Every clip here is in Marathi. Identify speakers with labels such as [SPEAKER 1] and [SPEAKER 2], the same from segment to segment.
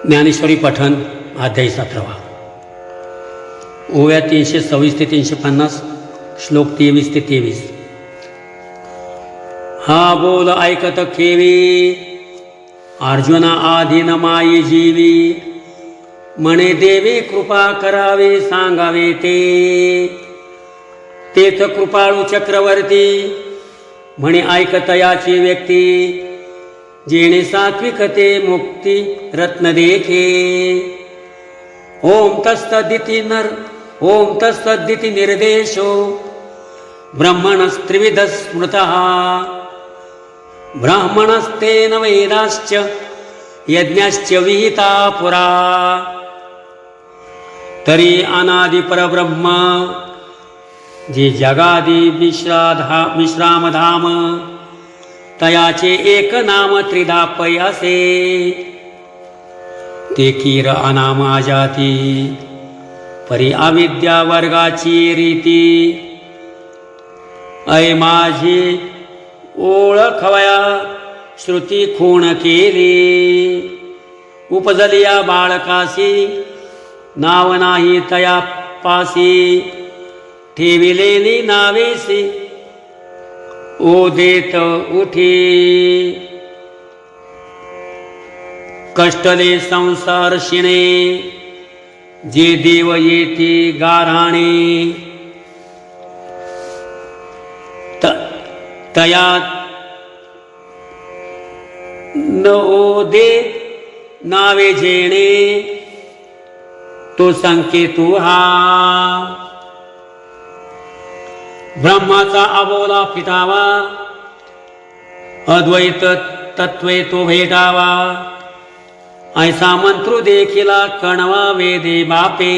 [SPEAKER 1] ज्ञानेश्वरी पठण अध्याय 17 ओव्या 326 ते 350 श्लोक 23 ते 23। हा बोल ऐकत खेवी अर्जुना आधीन माई जीवी म्हणे देवी कृपा करावे सांगावे तेथ कृपाळू चक्रवर्ती म्हणे ऐकत याची व्यक्ती जेणे सात्विकते मुक्ती रत्न देखे। ओम तत्सदिति निर्देशो ब्रह्मणस्त्रिविध स्मृतः ब्राह्मणस्तेन वेदाश्च यज्ञश्च विहिता पुरा। तरी अनादि परब्रह्म जे जगादि विश्रामधाम तयाचे एक नाम त्रिधा पयासे ते कीर अनाम अजाती परी अविद्या वर्गाची रीती। ऐ माझी ओळखवया श्रुती खूण केली उपजलिया बाळकासी नाव नाही तया पासी ठेविलेली नावेसी ओ देत उठी। कष्टले संसार शिणे जे देव येती गाराणे तया न ओ दे नावे जेणे तो संकेतू हा। ब्रह्माचा अबोला फिटावा अद्वैत तत्वे तो भेटावा ऐसा मंत्रू देखिला कणवा वेदे बापे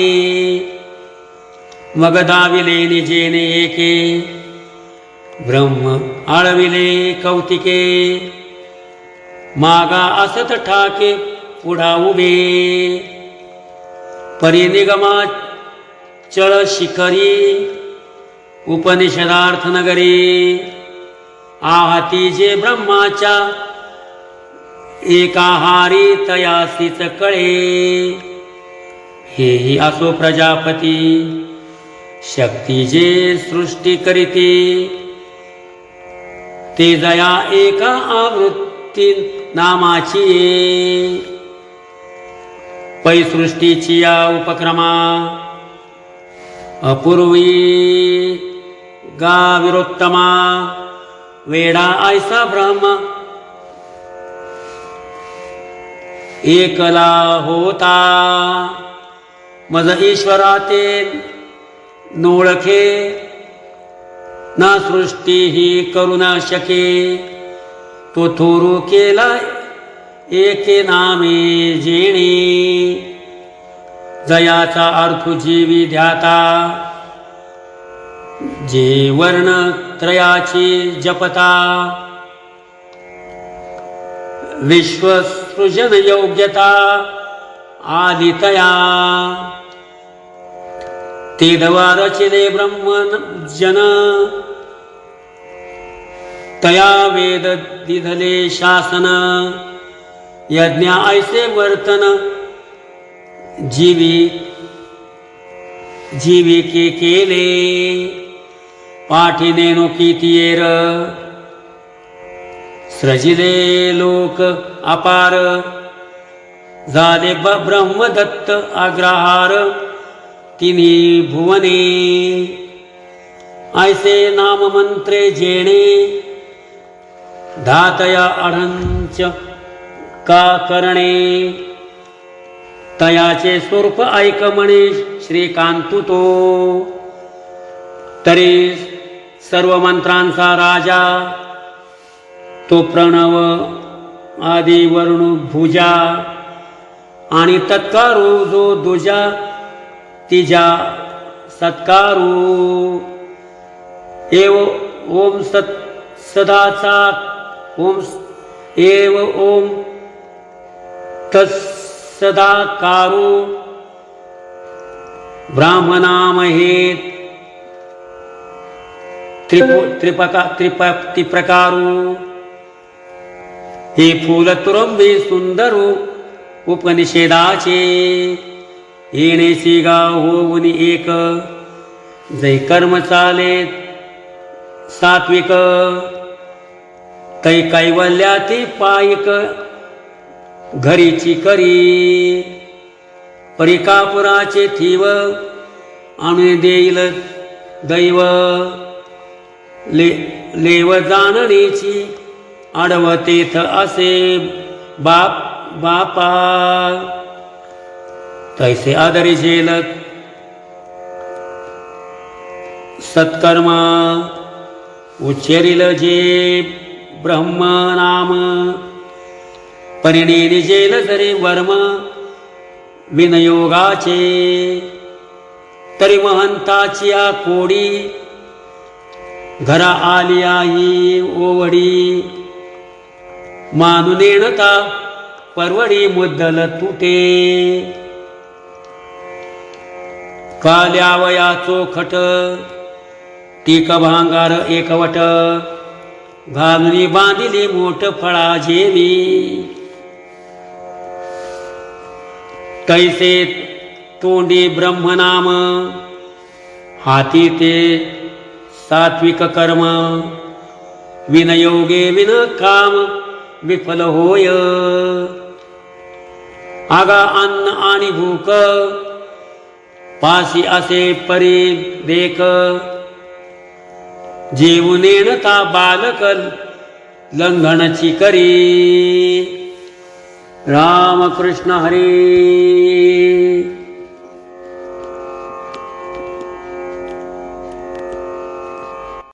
[SPEAKER 1] मग दाविले निजेने एके ब्रह्म आळविले कौतिके मागा असत ठाके पुढा उभे परिनिगमा चळ शिखरी उपनिषदार्थ नगरी आहती जे ब्रह्माच्या एकाहारी तयासीच कळे। हेही असो प्रजापती शक्ती जे सृष्टी करीती ते जया एका आवृत्ती नामाची पै सृष्टीची या उपक्रमा अपूर्वी गा विरोत्तमा वेडा ऐसा ब्रह्म एकला होता मज ईश्वरा ते नोळखे ना सृष्टी ही करू न शके तो थोरू केला एके नामे जेणे जयाचा अर्थ जीवी ध्याता जे वर्ण त्रयाची जपता विश्वसृजन योग्यता आदितया ते दवा रचिले ब्रह्मन जन तया वेद दिधले शासन यज्ञ ऐसे वर्तन जीविके केले पाठीनेनो कितीयर सृजिले लोक अपार झाले ब्रह्मदत्त अग्रहार तिन्ही भुवने ऐसे नाम मंत्रे जेणे धातया अढंच का करणे तयाचे स्वरूप ऐक म्हणे श्रीकांतु तो। तरी सर्व मंत्रांचा राजा तो प्रणव आदी वर्ण भुजा आणि तत्कारू जो दुजा तिजा सत्कारू एव ओम सदाचा ओम एव ओम तत्सदाकारू ब्राह्मणामहे त्रिप्रकारू हे फूल तुरंबी सुंदरू उपनिषेधाचे येणेसी गाव होऊन एक जै कर्म चाले सात्विक तै कैवल्याती पायिक घरीची करी परिकापुराचे थीव आणून देईल दैव लेव जाणण्याची आडवतेथ असे बापा तैसे आदरी जेल सत्कर्म उच्चरिल जे ब्रह्म नाम परिणिनी जेल जरी वर्म विनयोगाचे तरी महंताची आ कोडी घरा आली आई ओवडी मानू नेणता परवडी मुद्दल तुटे काल्यावया चोखट टीक भांगार एकवट घालुनी बांधिली मोठ फळा जेवी तैसे तोंडी ब्रह्मनाम हाती ते सात्विक कर्म विनयोगे विन काम विफल होय आगा अन्न आणि भूक पासी असे परी देख जेवुनेणता बालक लंघनची करी. रामकृष्ण हरी.